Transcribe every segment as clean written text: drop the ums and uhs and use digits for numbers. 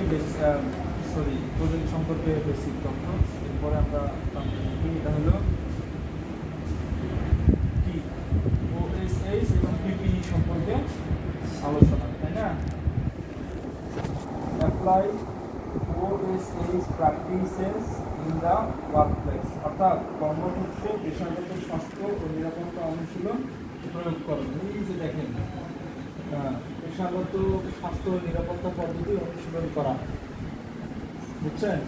প্রযুক্তি সম্পর্কে বেসিক তথ্য। এরপরে আমরা এটা হলো কি ওএসএইচ এবং পিপিই সম্পর্কে আলোচনা, তাই না? Apply OSH practices in the workplace, অর্থাৎ কর্মক্ষেত্রে পেশাগত স্বাস্থ্য ও নিরাপত্তা অনুশীলন প্রয়োগ করুন। এই যে দেখেন, পেশাগত স্বাস্থ্য ও নিরাপত্তা পদ্ধতি অনুশীলন করা, বুঝছেন?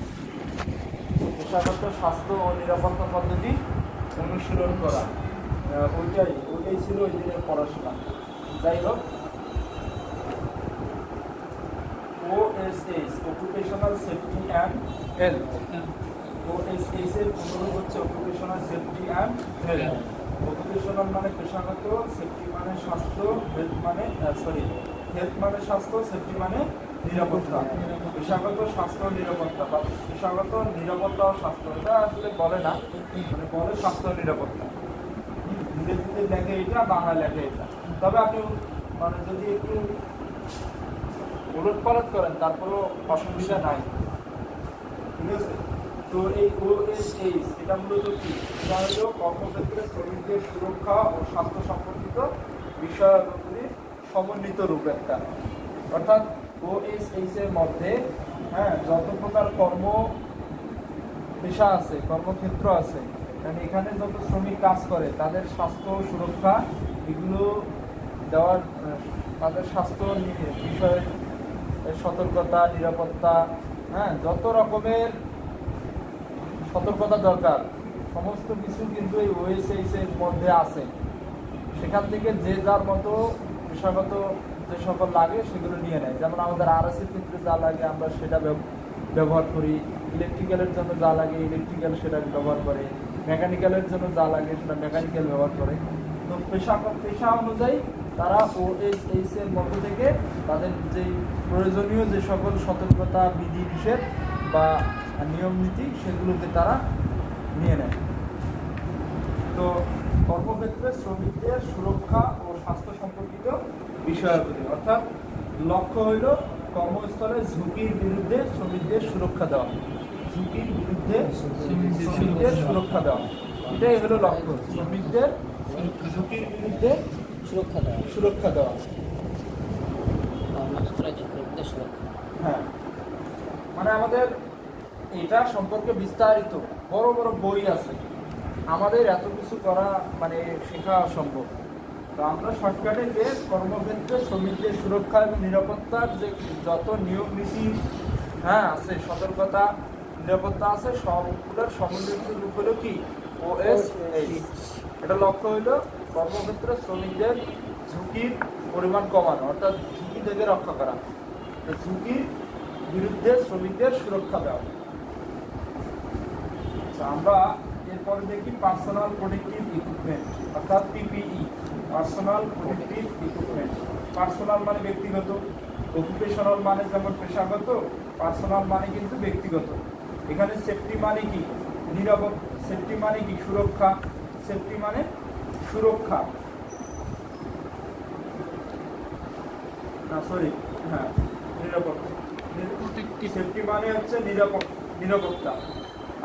পেশাগত স্বাস্থ্য ও নিরাপত্তা পদ্ধতি অনুশীলন করা, ওইটাই ছিল ওই দিনের পড়াশোনা। যাই হোক, ওএসএইচ অকুপেশনাল সেফটি অ্যান্ড হেলথ, ওএসএইচ এর পুনরূপ হচ্ছে occupational safety and health. Occupational মানে পেশাগত, সেফটি মানে স্বাস্থ্য, হেলথ মানে হেলথ মানে স্বাস্থ্য, সেফটি মানে নিরাপত্তা। পেশাগত স্বাস্থ্য নিরাপত্তা বা পেশাগত নিরাপত্তা ও স্বাস্থ্য, এটা আসলে বলে না, মানে বলে স্বাস্থ্য নিরাপত্তা। ইংরেজিতে লেখে এটা, বাংলায় লেখে এটা। তবে আপনি মানে যদি একটু উলটপালট করেন তারপরেও অসুবিধা নাই, ঠিক আছে? তো এই ওএসএইচ এটা মূলত কি? এটা হলো কর্মক্ষেত্রে শ্রমিকদের সুরক্ষা ও স্বাস্থ্য সম্পর্কিত বিষয়াবলীর সমন্বিত রূপ একটা। অর্থাৎ ওএসএইচ এর মধ্যে যত প্রকার পেশা আছে, কর্মক্ষেত্র আছে, মানে এখানে যত শ্রমিক কাজ করে তাদের স্বাস্থ্য সুরক্ষা এগুলো দেওয়ার, তাদের স্বাস্থ্য বিষয়ে সতর্কতা, নিরাপত্তা, যত রকমের সতর্কতা দরকার সমস্ত কিছু কিন্তু এই ওএসএইচ এর মধ্যে আছে। সেখান থেকে যে যার মতো পেশাগত যে সকল লাগে সেগুলো নিয়ে নেয়। যেমন আমাদের আরএসের ক্ষেত্রে যা লাগে আমরা সেটা ব্যবহার করি, ইলেকট্রিক্যালের জন্য যা লাগে ইলেকট্রিক্যাল সেটা ব্যবহার করে, মেকানিক্যালের জন্য যা লাগে সেটা মেকানিক্যাল ব্যবহার করে। তো পেশা অনুযায়ী তারা ওএসএইচ এর মধ্য থেকে তাদের যে প্রয়োজনীয় যে সকল সতর্কতা, বিধি নিষেধ বা নিয়ম নীতি সেগুলোকে তারা নিয়ে নেয়। তো কর্মক্ষেত্রে শ্রমিকদের সুরক্ষা ও স্বাস্থ্য সম্পর্কিত বিষয়াবলী, অর্থাৎ লক্ষ্য হইল কর্মস্থলে ঝুঁকির বিরুদ্ধে শ্রমিকদের সুরক্ষা দেওয়া, ঝুঁকির বিরুদ্ধে শ্রমিকদের সুরক্ষা দেওয়া, এটাই হলো লক্ষ্য, শ্রমিকদের ঝুঁকির বিরুদ্ধে সুরক্ষা দেওয়া। হ্যাঁ, মানে আমাদের এটা সম্পর্কে বিস্তারিত বড় বড় বই আছে, আমাদের এত কিছু করা মানে শেখা অসম্ভব। তো আমরা শর্টকাটে যে কর্মক্ষেত্রে শ্রমিকদের সুরক্ষা এবং নিরাপত্তার যে যত নিয়ম নীতি আছে, সতর্কতা, নিরাপত্তা আছে, সবগুলোর সমন্বিত রূপ হলো কি ওএসএইচ। এটা লক্ষ্য হইল কর্মক্ষেত্রে শ্রমিকদের ঝুঁকির পরিমাণ কমানো, অর্থাৎ ঝুঁকি থেকে রক্ষা করা, ঝুঁকির বিরুদ্ধে শ্রমিকদের সুরক্ষা দেওয়া। আমরা এরপরে দেখি পার্সোনাল প্রোটেক্টিভ ইকুইপমেন্ট, অর্থাৎ PPE, personal protective equipment. Personal মানে ব্যক্তিগত, অকুপেশনাল মানে যেমন পেশাগত, পার্সোনাল মানে কিন্তু ব্যক্তিগত। এখানে সেফটি মানে কি? সেফটি মানে কি? সুরক্ষা। সেফটি মানে সুরক্ষা, নিরাপত্তা। সেফটি মানে হচ্ছে নিরাপত্তা,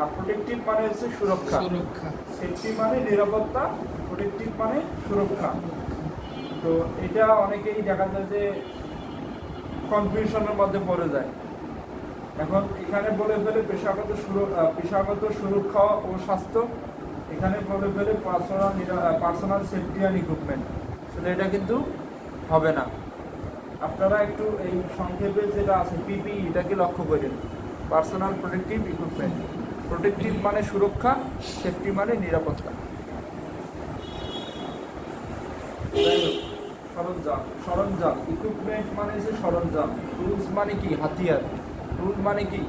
আর প্রোটেক্টিভ মানে হচ্ছে সুরক্ষা। সেফটি মানে নিরাপত্তা, প্রোটেক্টিভ মানে সুরক্ষা। তো এটা অনেকেই দেখা যায় যে কনফিউশনের মধ্যে পড়ে যায়। এখন এখানে বলে ফেলে পেশাগত সুরক্ষা ও স্বাস্থ্য, এখানে বলে ফেলে পার্সোনাল সেফটি অ্যান্ড ইকুইপমেন্ট। আসলে এটা কিন্তু হবে না। আপনারা একটু এই সংক্ষেপে যেটা আছে পিপিই এটাকে লক্ষ্য করেন, পার্সোনাল প্রোটেক্টিভ ইকুইপমেন্ট। প্রোটেক্টিভ মানে সুরক্ষা, সেফটি মানে নিরাপত্তা। সরঞ্জাম, ইকুইপমেন্ট মানে হচ্ছে সরঞ্জাম। টুলস মানে কি? হাতিয়ার। টুল মানে কি?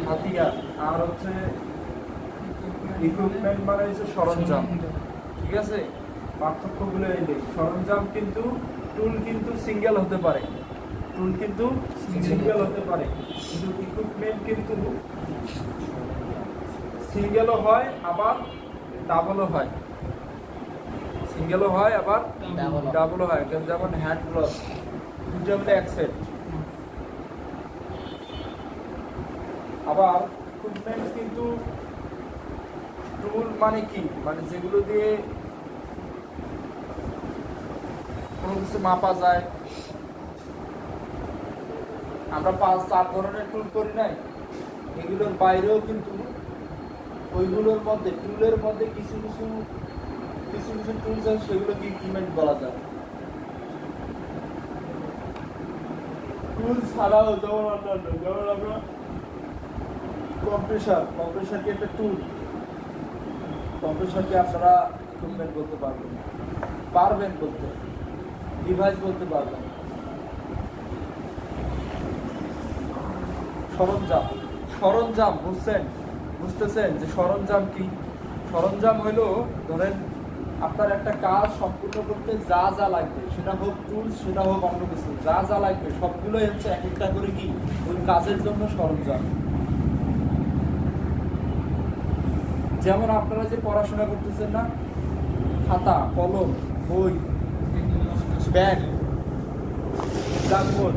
হাতিয়ার। আর হচ্ছে ইকুইপমেন্ট মানে হচ্ছে সরঞ্জাম, ঠিক আছে? পার্থক্যগুলো এই যে সরঞ্জাম কিন্তু, টুল কিন্তু সিঙ্গেল হতে পারে, কিন্তু ইকুইপমেন্ট কিন্তু সিঙ্গেলও হয় আবার ডাবলও হয়, আবার ডাবলও হয়। যেমন হ্যান্ড গ্লোভ, দুটো মিলে এক সেট। আবার ইকুইপমেন্ট কিন্তু টুল মানে কি, মানে যেগুলো দিয়ে কোনো কিছু মাপা যায়। আমরা 5-4 ধরনের টুল করি নাই, এগুলোর বাইরেও কিন্তু ওইগুলোর মধ্যে টুলের মধ্যে কিছু কিছু টুলস আছে, সেগুলোকে ইকুইপমেন্ট বলা যায়। টুল ছাড়াও যেমন অন্যান্য, যেমন আমরা কম্প্রেসারকে একটা টুল, কম্প্রেসারকে আপনারা ইকুইপমেন্ট করতে পারবেন করতে, ডিভাইস বলতে পারবেন। সরঞ্জাম বুঝতেছেন যে সরঞ্জাম কি? সরঞ্জাম হলো, ধরেন আপনার একটা কাজ সম্পূর্ণ করতে যা যা লাগবে, সেটা হোক টুলস, সেটা হোক অন্য কিছু, যা যা লাগবে সবগুলোই হচ্ছে এক একটা করে কি ওই কাজের জন্য সরঞ্জাম। যেমন আপনারা যে পড়াশোনা করতেছেন না, খাতা, কলম, বই, ব্যাগ, ব্ল্যাকবোর্ড,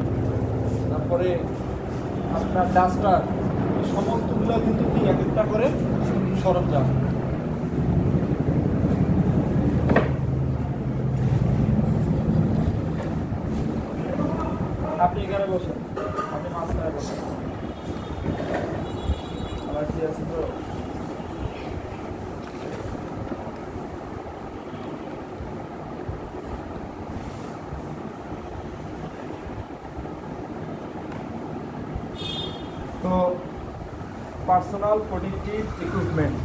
তারপরে আপনার ডাস্টার, এই সমস্তগুলো কিন্তু কি এক একটা করে সরঞ্জাম। আপনি এখানে বসেন, আপনি মাঝখানে বসেন, আমার কি আছে তো। তো পার্সোনাল প্রোটেক্টিভ ইকুইপমেন্ট,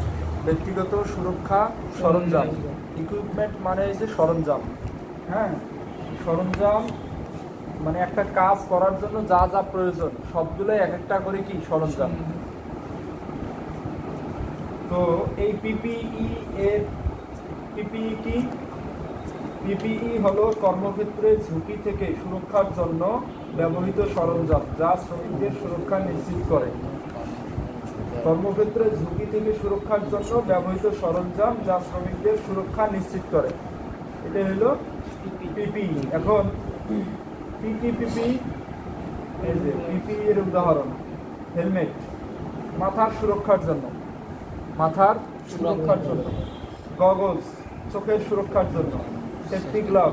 ব্যক্তিগত সুরক্ষা সরঞ্জাম। ইকুইপমেন্ট মানে হচ্ছে সরঞ্জাম। হ্যাঁ, সরঞ্জাম মানে একটা কাজ করার জন্য যা যা প্রয়োজন সবগুলোই এক একটা করে কি সরঞ্জাম। তো এই পিপিই কি? পিপিই হলো কর্মক্ষেত্রে ঝুঁকি থেকে সুরক্ষার জন্য ব্যবহৃত সরঞ্জাম, যা শ্রমিকদের সুরক্ষা নিশ্চিত করে। কর্মক্ষেত্রে ঝুঁকি থেকে সুরক্ষার জন্য ব্যবহৃত সরঞ্জাম, যা শ্রমিকদের সুরক্ষা নিশ্চিত করে, এটা হলো পিপিই। এখন পিপিই এর উদাহরণ হেলমেট, মাথার সুরক্ষার জন্য, গগলস, চোখের সুরক্ষার জন্য, সেফটি গ্লাভ,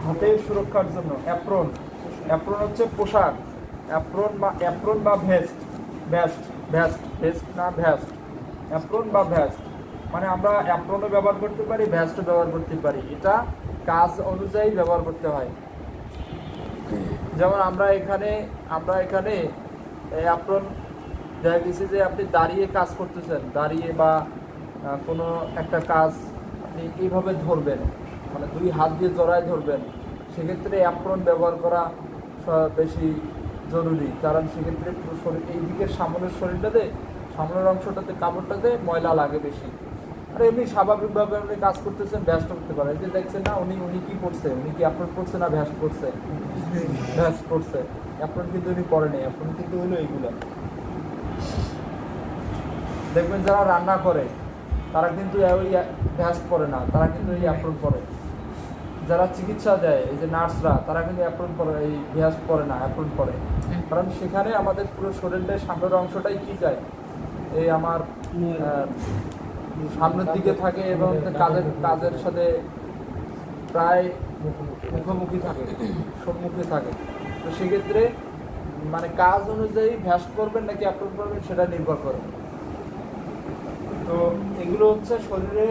হাতের সুরক্ষার জন্য, অ্যাপ্রন হচ্ছে পোশাক, অ্যাপ্রন বা ভেস্ট, অ্যাপ্রন বা ভেস্ট, মানে আমরা অ্যাপ্রনও ব্যবহার করতে পারি, ভেস্টও ব্যবহার করতে পারি, এটা কাজ অনুযায়ী ব্যবহার করতে হয়। যেমন আমরা এখানে অ্যাপ্রন দেখা গেছে যে আপনি দাঁড়িয়ে কাজ করতেছেন, দাঁড়িয়ে বা কোনো একটা কাজ আপনি এইভাবে ধরবেন, মানে 2 হাত দিয়ে জড়ায় ধরবেন, সেক্ষেত্রে অ্যাপ্রন ব্যবহার করা বেশি জরুরি, কারণ সেক্ষেত্রে পুরো শরীর, এই দিকের সামনের সামনের অংশটাতে, কাপড়টাতে ময়লা লাগে বেশি। আর এমনি স্বাভাবিকভাবে আপনি কাজ করতেছেন, ভ্যাস্ট করতে পারেন। যে দেখছেন না উনি কি করছে, উনি কি অ্যাপ্রন করছে না ভ্যাস্ট করছে? ভ্যাস্ট করছে। অ্যাপ্রন কিন্তু উনি পরেনি, অ্যাপ্রন কিন্তু হলো এইগুলো। দেখবেন যারা রান্না করে তারা কিন্তু ওই ভ্যাস্ট পরে না, তারা কিন্তু এই অ্যাপ্রন পরে। যারা চিকিৎসা দেয়, এই যে নার্সরা, তারা কিন্তু অ্যাপ্রন পরে, এই ভ্যাস্ট পরে না, অ্যাপ্রন পরে। কারণ সেখানে আমাদের পুরো শরীরের সামনের অংশটাই কি যায়, এই আমার সামনের দিকে থাকে এবং কাজের সাথে প্রায় মুখোমুখি থাকে, সম্মুখে থাকে। তো সেক্ষেত্রে মানে কাজ অনুযায়ী ভ্যাস্ট করবেন নাকি অ্যাপ্রন করবেন সেটা নির্ভর করে। তো এগুলো হচ্ছে শরীরে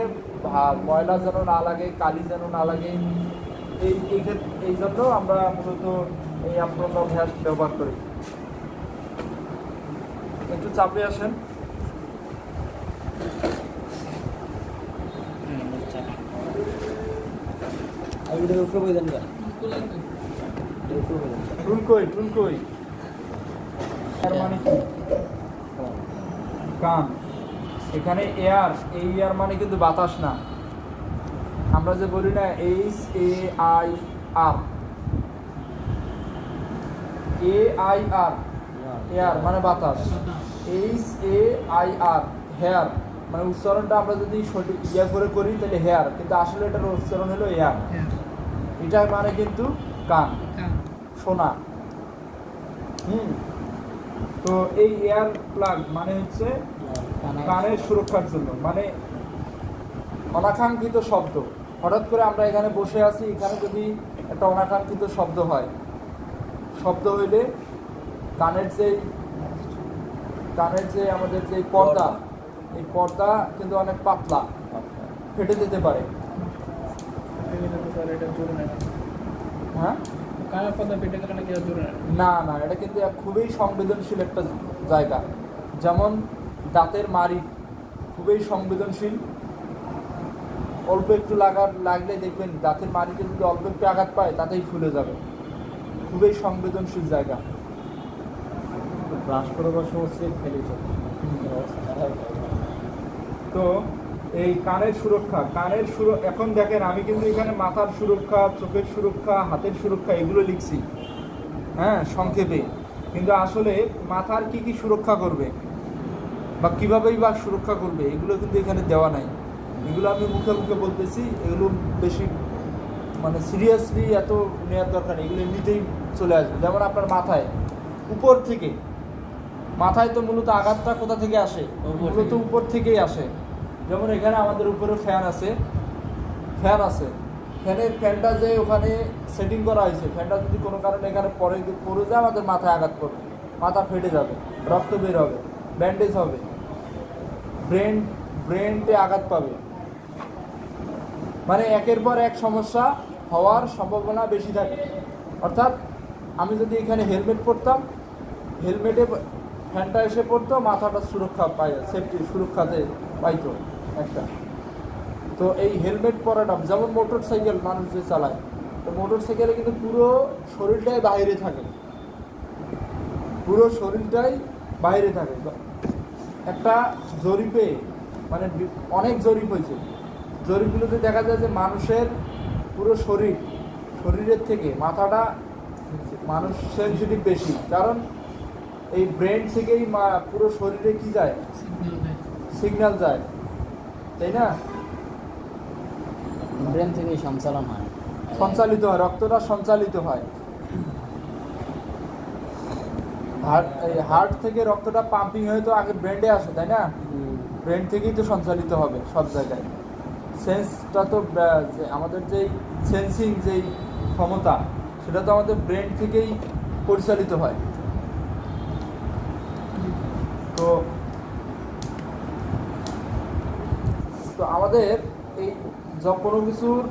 ময়লা যেন না লাগে, কালি যেন না লাগে, এই জন্য আমরা মূলত এই অ্যাপ্রন বা ভ্যাস্ট ব্যবহার করি। একটু চাপে আসেন। টুল কই মানে কি? কান। এখানে এয়ার, এই এয়ার মানে কিন্তু বাতাস না। আমরা যে বলি না HAIR, এয়ার মানে বাতাস, HAIR হেয়ার, মানে উচ্চারণটা আমরা যদি সঠিক করে করি তাহলে হেয়ার, কিন্তু আসলে এটার উচ্চারণ হলো এয়ার। এটা মানে কিন্তু কান, শোনা। তো এই এয়ার প্লাগ মানে হচ্ছে কানের সুরক্ষার জন্য, মানে অনাকাঙ্ক্ষিত শব্দ, হঠাৎ করে আমরা এখানে বসে আছি, এখানে যদি একটা অনাকাঙ্ক্ষিত শব্দ হয়, শব্দ হইলে কানের যে আমাদের যে পর্দা, এই পর্দা কিন্তু অনেক পাতলা, ফেটে যেতে পারে। হ্যাঁ, না না, এটা কিন্তু খুবই সংবেদনশীল একটা জায়গা। যেমন দাঁতের মাড়ি খুবই সংবেদনশীল, অল্প একটু লাগলে দেখবেন দাঁতের মাড়িতে যদি অল্প একটু আঘাত পায় তাতেই ফুলে যাবে, খুবই সংবেদনশীল জায়গা। ব্রাশ করবার সমস্যা ফেলে তো এই কানের সুরক্ষা, এখন দেখেন আমি কিন্তু এখানে মাথার সুরক্ষা, চোখের সুরক্ষা, হাতের সুরক্ষা এগুলো লিখছি, হ্যাঁ, সংক্ষেপে। কিন্তু আসলে মাথার কি কি সুরক্ষা করবে বা কীভাবেই বা সুরক্ষা করবে এগুলো কিন্তু এখানে দেওয়া নাই। এগুলো আমি মুখে মুখে বলতেছি, এগুলো বেশি মানে সিরিয়াসলি এত নেওয়ার দরকার নেই, এগুলো এমনিতেই চলে আসবে। যেমন আপনার মাথায় উপর থেকে, মাথায় তো মূলত আঘাতটা কোথা থেকে আসে? মূলত উপর থেকেই আসে। যেমন এখানে আমাদের উপরে ফ্যান আছে, ফ্যানটা যে ওখানে সেটিং করা হয়েছে, ফ্যানটা যদি কোনো কারণে এখানে পড়ে যায় আমাদের মাথায় আঘাত করবে, মাথা ফেটে যাবে, রক্ত বের হবে, ব্যান্ডেজ হবে, ব্রেনতে আঘাত পাবে, মানে একের পর এক সমস্যা হওয়ার সম্ভাবনা বেশি থাকে। অর্থাৎ আমি যদি এখানে হেলমেট পরতাম, হেলমেটে ফ্যানটা এসে পড়তো, মাথাটা সুরক্ষা পায়, সেফটি সুরক্ষাতে পাইতো একটা। তো এই হেলমেট পরাটা, যেমন মোটর সাইকেল মানুষ যে চালায়, তো মোটর সাইকেলে কিন্তু পুরো শরীরটাই বাইরে থাকে, একটা জরিপে, মানে অনেক জরিপ হয়েছে, জরিপগুলোতে দেখা যায় যে মানুষের পুরো শরীরের থেকে মাথাটা মানুষ সেনসিটিভ বেশি, কারণ এই ব্রেন থেকেই পুরো শরীরে কি যায়, সিগন্যাল যায়, তাই না? ব্রেন থেকেই সঞ্চালিত হয়, রক্তটা সঞ্চালিত হয়, হার্ট থেকে রক্তটা পাম্পিং হয়ে তো আগে ব্রেনে আসে, তাই না? ব্রেন থেকেই তো সঞ্চালিত হবে সব জায়গায়। সেন্সটা তো আমাদের যেই সেন্সিং যেই ক্ষমতা, সেটা তো আমাদের ব্রেন থেকেই পরিচালিত হয়। তো আমাদের এই কোনো কিছুর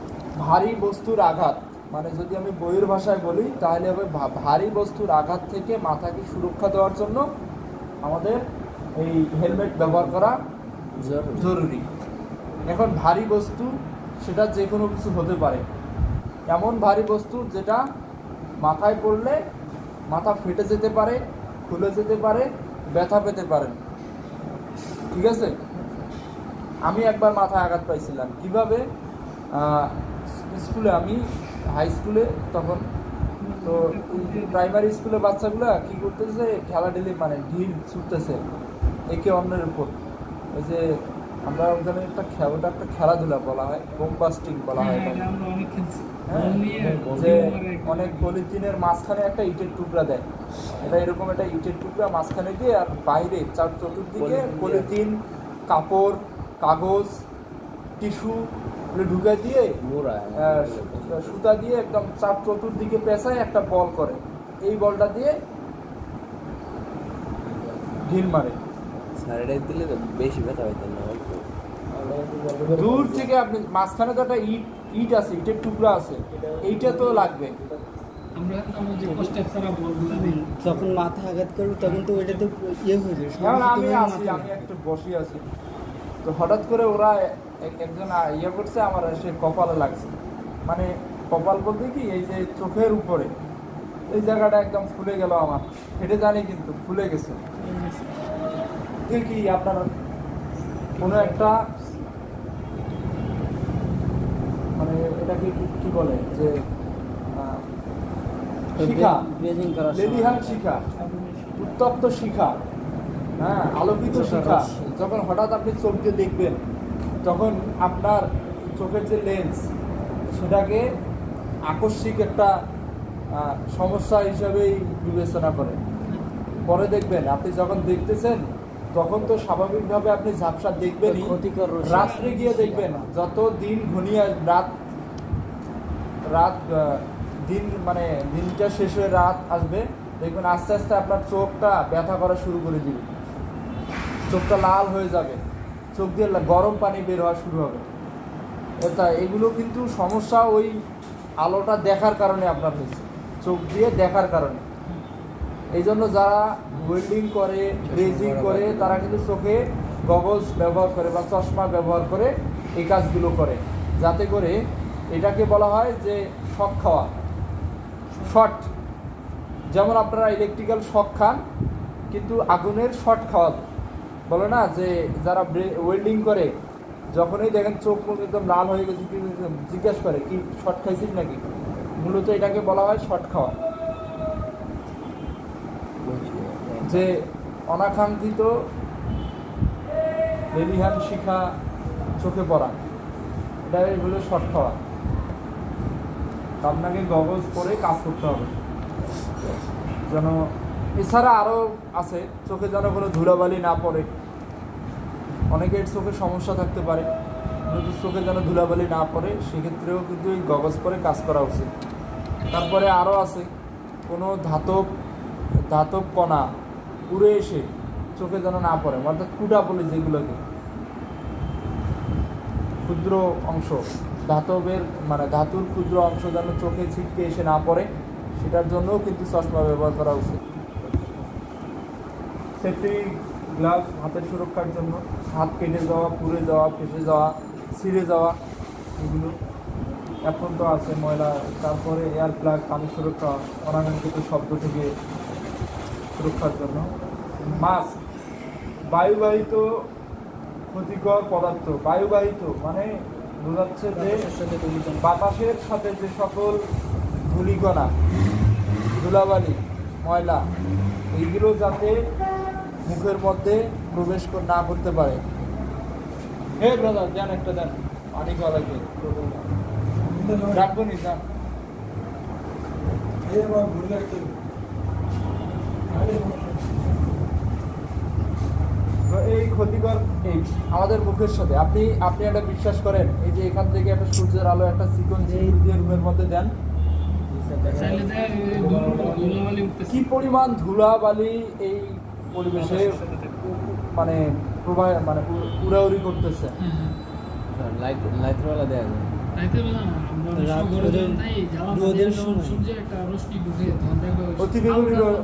ভারী বস্তুর আঘাত, মানে যদি আমি বইয়ের ভাষায় বলি তাহলে হবে ভারী বস্তুর আঘাত থেকে মাথাকে সুরক্ষা দেওয়ার জন্য আমাদের এই হেলমেট ব্যবহার করা জরুরি। এখন ভারী বস্তু সেটা যে কোনো কিছু হতে পারে, এমন ভারী বস্তু যেটা মাথায় পড়লে মাথা ফেটে যেতে পারে, খুলে যেতে পারে, ব্যথা পেতে পারেন, ঠিক আছে? আমি একবার মাথায় আঘাত পাইছিলাম। কিভাবে? স্কুলে, আমি হাই স্কুলে তখন, তো প্রাইমারি স্কুলে বাচ্চাগুলো কি করতেছে, ঠেলাঠেলি, মানে ঢিল ছুটতেছে একে অন্যের উপর। ওই যে আমরা ওখানে একটা খেলাধুলা বলা হয়, বোম বাস্টিং বলা হয়, যে অনেক পলিথিনের মাঝখানে একটা ইটের টুকরা দেয়, এটা এরকম একটা ইটের টুকরা মাঝখানে দিয়ে, আর বাইরে চতুর্দিকে পলিথিন, কাপড়, কাগজ, টিস্যু ঢুকে দিয়ে সুতা দিয়ে একদম চতুর্দিকে পেঁচায় একটা বল করে, এই বলটা দিয়ে ঢিল মারে। দিলে তো বেশি ব্যথা হইতো না, দূর থেকে আপনি মাঝখানে তো একটা ইট আছে, ইটের টুকরা আছে, এইটা তো লাগবে। যখন মাথা আঘাত করবো তখন তো ওইটা তো ইয়ে হয়ে যাবে। আমি একটু বসে আছি, তো হঠাৎ করে ওরা একজন ইয়ে করছে, আমার সে কপালে লাগছে, মানে কপাল বলতে কি, এই যে চোখের উপরে এই জায়গাটা একদম ফুলে গেল আমার, হেঁটে জানি কিন্তু ফুলে গেছে। কি আপনার কোনো একটা, মানে এটাকে কি বলে, যে শিখা, লেলিহান শিখা, উত্তপ্ত শিখা, হ্যাঁ, আলোকিত শিখা, যখন হঠাৎ আপনি চোখ দিয়ে দেখবেন, তখন আপনার চোখের যে লেন্স, সেটাকে আকস্মিক একটা সমস্যা হিসাবেই বিবেচনা করে। পরে দেখবেন আপনি যখন দেখতেছেন তখন তো স্বাভাবিকভাবে আপনি ঝাপসা দেখবেনই, ক্ষতিকর রশ্মি। রাত্রে গিয়ে দেখবেন যত দিন ঘনিয়ে রাত রাত দিন মানে দিনটা শেষ হয়ে রাত আসবে, দেখবেন আস্তে আস্তে আপনার চোখটা ব্যথা করা শুরু করে দিবে, চোখটা লাল হয়ে যাবে, চোখ দিয়ে গরম পানি বের হওয়া শুরু হবে। এগুলো কিন্তু সমস্যা ওই আলোটা দেখার কারণে আপনার হয়েছে, চোখ দিয়ে দেখার কারণে। এই জন্য যারা ওয়েল্ডিং করে, গ্লেজিং করে, তারা কিন্তু চোখে গগলস ব্যবহার করে বা চশমা ব্যবহার করে এই কাজগুলো করে, যাতে করে এটাকে বলা হয় যে শক খাওয়া, শর্ট। যেমন আপনারা ইলেকট্রিক্যাল শক খান, কিন্তু আগুনের শর্ট খাওয়া বলে না, যে যারা ওয়েল্ডিং করে যখনই দেখেন চোখ মুখ একদম লাল হয়ে গেছে, জিজ্ঞেস করে কি শর্ট খাইছিস নাকি, মূলত এটাকে বলা হয় শর্ট খাওয়া। যে অনাকাঙ্ক্ষিত লেলিহান শিখা চোখে পড়া, এটা হলো শর্ট খাওয়া। আপনাকে গগলস পরে কাজ করতে হবে যেন। এছাড়া আরও আছে, চোখে যেন কোনো ধুলাবালি না পড়ে। অনেকের চোখে সমস্যা থাকতে পারে, কিন্তু চোখে যেন ধুলাবালি না পড়ে, সেক্ষেত্রেও কিন্তু এই গগলস পরে কাজ করা উচিত। তারপরে আরও আছে, কোনো ধাতব কণা উড়ে এসে চোখে যেন না পড়ে, অর্থাৎ কুটা বলে যেগুলোকে, ক্ষুদ্র অংশ, ধাতবের মানে ধাতুর ক্ষুদ্র অংশ যেন চোখে ছিটকে এসে না পড়ে, সেটার জন্যও কিন্তু চশমা ব্যবহার করা উচিত। সেফটি গ্লাভস হাতের সুরক্ষার জন্য, হাত কেটে যাওয়া, পুড়ে যাওয়া, ফেসে যাওয়া, ছিঁড়ে যাওয়া, এগুলো এখন তো আছে ময়লা। তারপরে এয়ার প্লাগ, পানি সুরক্ষা, অনাকাঙ্ক্ষিত শব্দ থেকে সুরক্ষার জন্য। মাস্ক, বায়ুবাহিত ক্ষতিকর পদার্থ, বায়ুবাহিত মানে বোঝাচ্ছে যে বাতাসের সাথে যে সকল ধূলিকণা, ধুলাবালি, ময়লা, এইগুলো যাতে মুখের মধ্যে প্রবেশ না করতে পারে। হে ব্রাদার, দেন একটা দেন, পানি খাওয়া লাগবে, রাখবো নি যান। এই ক্ষতিকর এই আমাদের মুখের সাথে আপনি একটা বিশ্বাস করেন, এই যে এখান থেকে একটা সূর্যের আলো একটা চিকন ঝিল দিয়ে রুমের মধ্যে দেন, কি পরিমাণ ধুলাবালি এই পরিবেশে মানে মানে উড়াউড়ি করতেছে।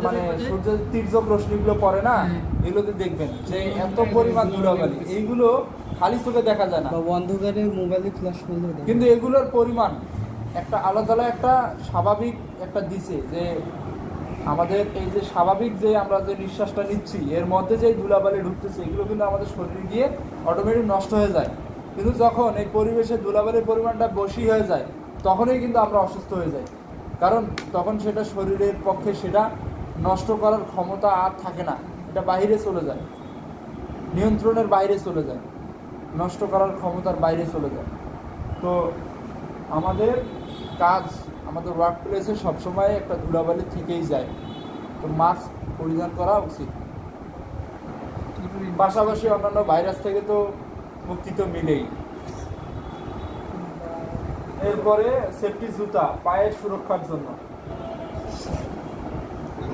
মানে সূর্যের তীর্যক রশ্মিগুলো পড়ে না, এগুলোতে দেখবেন যে এত পরিমাণ ধুলাবালি, এইগুলো খালি চোখে দেখা যায় না, অন্ধকারে মোবাইলে ফ্ল্যাশ করলে, কিন্তু এগুলোর পরিমাণ একটা আলাদা একটা স্বাভাবিক একটা দিছে, যে আমাদের এই যে স্বাভাবিক যে আমরা যে নিঃশ্বাসটা নিচ্ছি, এর মধ্যে যে ধুলাবালি ঢুকতেছে, এগুলো কিন্তু আমাদের শরীরে গিয়ে অটোমেটিক নষ্ট হয়ে যায়। কিন্তু যখন এই পরিবেশে ধুলাবালির পরিমাণটা বেশি হয়ে যায়, তখনই কিন্তু আমরা অসুস্থ হয়ে যাই, কারণ তখন সেটা শরীরের পক্ষে সেটা নষ্ট করার ক্ষমতা আর থাকে না, এটা বাইরে চলে যায়, নিয়ন্ত্রণের বাইরে চলে যায়, নষ্ট করার ক্ষমতার বাইরে চলে যায়। তো আমাদের কাজ, আমাদের ওয়ার্ক প্লেসে সবসময় একটা ধুলাবালি থেকেই যায়, তো মাস্ক পরিধান করা উচিত। পাশাপাশি অন্যান্য ভাইরাস থেকে তো মুক্তি তো মিলেই। এরপরে সেফটি জুতা, পায়ের সুরক্ষার জন্য।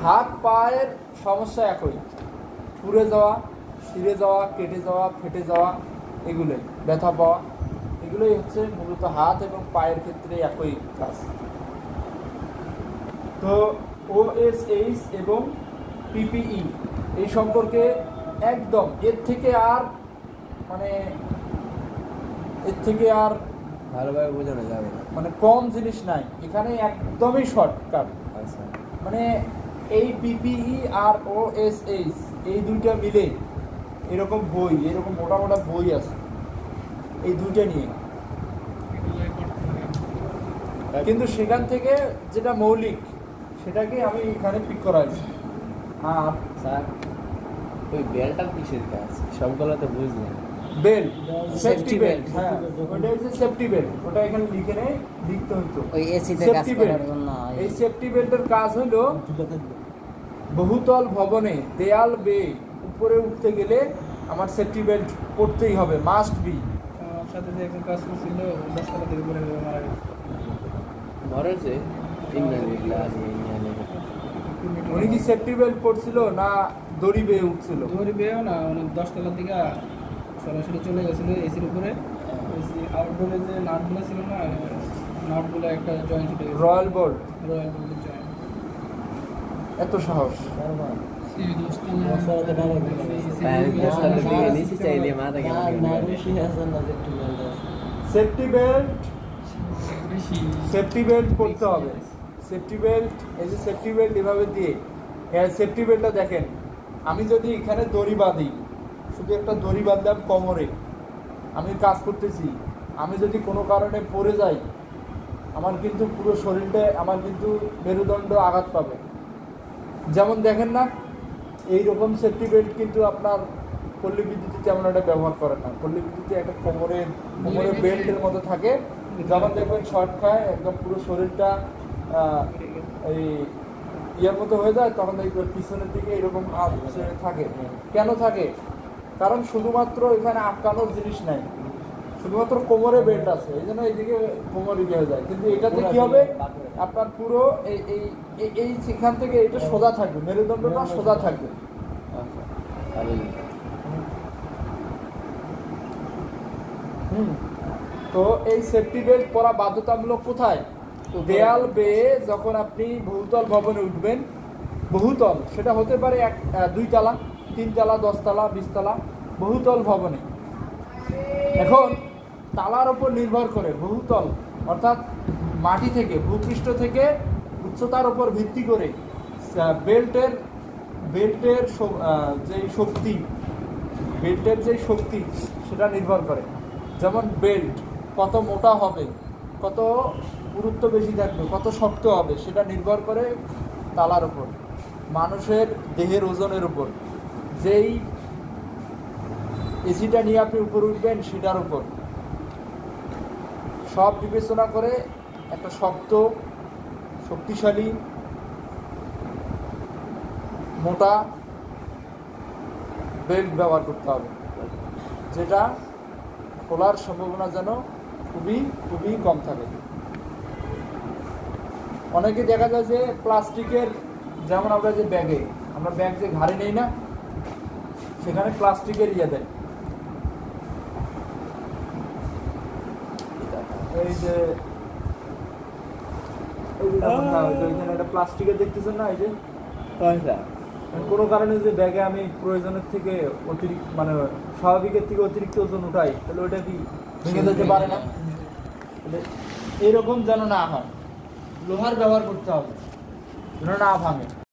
হাত পায়ের সমস্যা একই, পুড়ে যাওয়া, ছিঁড়ে যাওয়া, কেটে যাওয়া, ফেটে যাওয়া, এগুলোই ব্যথা পাওয়া, এগুলোই হচ্ছে মূলত হাত এবং পায়ের ক্ষেত্রে একই কাজ। তো OSH এবং PPE এই সম্পর্কে একদম এর থেকে আর ভালোভাবে বোঝানো যাবে না, মানে কম জিনিস নাই এখানে, একদমই শর্টকাট। মানে এই PPE আর OSH এই দুইটা মিলে এরকম বই, এরকম মোটা মোটা বই আছে এই দুইটা নিয়ে, কিন্তু সেখান থেকে যেটা মৌলিক সেটাকে আমি এখানে পিক করা হয়েছে। আর স্যার ওই বেলটা কিসের কাজ সবগুলো তো বুঝলেন? বেল্ট, সেফটি বেল্ট, হ্যাঁ ওটা হচ্ছে সেফটি বেল্ট, ওটা এখানে লিখে নেই, লিখতে হতো ওই এসিতে কাজ করার জন্য। এই সেফটি বেল্টের কাজ হলো বহুতল ভবনে দেয়াল বেয়ে উপরে উঠতে গেলে আমার সেফটি বেল্ট পরতেই হবে, মাস্ট বি। আমার সাথে যে একজন কাজ করছিল 10 তলা থেকে পড়ে মারা গেছে। মরেছে উনি কি সেফটি বেল্ট পরছিল না দড়ি বেয়ে উঠছিল? দৌড়ি বেয়েও না, উনি 10 তলার দিকে সরাসরি চলে গেছিল এসির উপরে। এসি আউটডোরে যে নাটগুলো ছিল না, নাটগুলো একটা জয়েন্ট ছুটে গেছে, রয়্যাল বোল্ট। রয়্যাল বোল্টের জয়েন্ট। এত সাহস! সেফটি বেল্ট, সেফটি বেল্ট পরতে হবে। সেফটি বেল্ট, এই যে সেফটি বেল্ট এভাবে দিয়ে, সেফটি বেল্টটা দেখেন, আমি যদি এখানে দড়ি বাঁধি, শুধু একটা দড়ি বাঁধলাম কোমরে, আমি কাজ করতেছি, আমি যদি কোনো কারণে পড়ে যাই, আমার কিন্তু পুরো শরীরটা, আমার কিন্তু মেরুদণ্ড আঘাত পাবে। যেমন দেখেন না, এইরকম সেফটি বেল্ট কিন্তু আপনার পল্লী বিদ্যুতে তেমন একটা ব্যবহার করে না। পল্লী বিদ্যুতে একটা কোমরে বেল্টের মতো থাকে, যখন দেখবেন শর্ট খায় একদম পুরো শরীরটা এই ইয়ের মতো হয়ে যায়, তখন দেখবেন পিছনের দিকে এরকম হাত থাকে। কেন থাকে? কারণ শুধুমাত্র এখানে আটকানোর জিনিস নাই, শুধুমাত্র কোমরে বেল্ট আছে, এই জন্য এইদিকে কোমর ইয়ে হয়ে যায়। কিন্তু এটাতে কি হবে, আপনার পুরো এই সেখান থেকে এটা সোজা থাকবে, মেরুদণ্ডটা সোজা থাকবে। তো এই সেফটি বেল্ট পরা বাধ্যতামূলক কোথায়? দেয়াল বেয়ে যখন আপনি বহুতল ভবনে উঠবেন, বহুতল সেটা হতে পারে 2 তলা, 3 তলা, 10 তলা, 20 তলা, বহুতল ভবনে। এখন তালার উপর নির্ভর করে বহুতল, অর্থাৎ মাটি থেকে, ভূপৃষ্ঠ থেকে উচ্চতার উপর ভিত্তি করে বেল্টের যেই শক্তি, বেল্টের যেই শক্তি সেটা নির্ভর করে। যেমন বেল্ট কত মোটা হবে, কত গুরুত্ব বেশি থাকবে, কত শক্ত হবে, সেটা নির্ভর করে তালার উপর, মানুষের দেহের ওজনের উপর, যেই এসিটা নিয়ে আপনি উপরে উঠবেন সেটার উপর, সব বিবেচনা করে একটা শক্ত, শক্তিশালী, মোটা বেল্ট ব্যবহার করতে হবে, যেটা খোলার সম্ভাবনা যেন খুবই খুবই কম থাকে। অনেকে দেখা যায় যে প্লাস্টিকের, যেমন আমরা যে ব্যাগে, আমরা ব্যাগ যে ঘাড়ে নেই না, সেখানে প্লাস্টিকের ইয়ে দেয়, এই যে ওইখানে একটা প্লাস্টিকের দেখতেছেন না, এই যে কোনো কারণে যে ব্যাগে আমি প্রয়োজনের থেকে অতিরিক্ত, মানে স্বাভাবিকের থেকে অতিরিক্ত ওজন উঠাই, তাহলে ওইটা কি ভেঙে যেতে পারে না? এরকম যেন না হয়, লোহার ব্যবহার করতে হবে যেন না ভাঙে।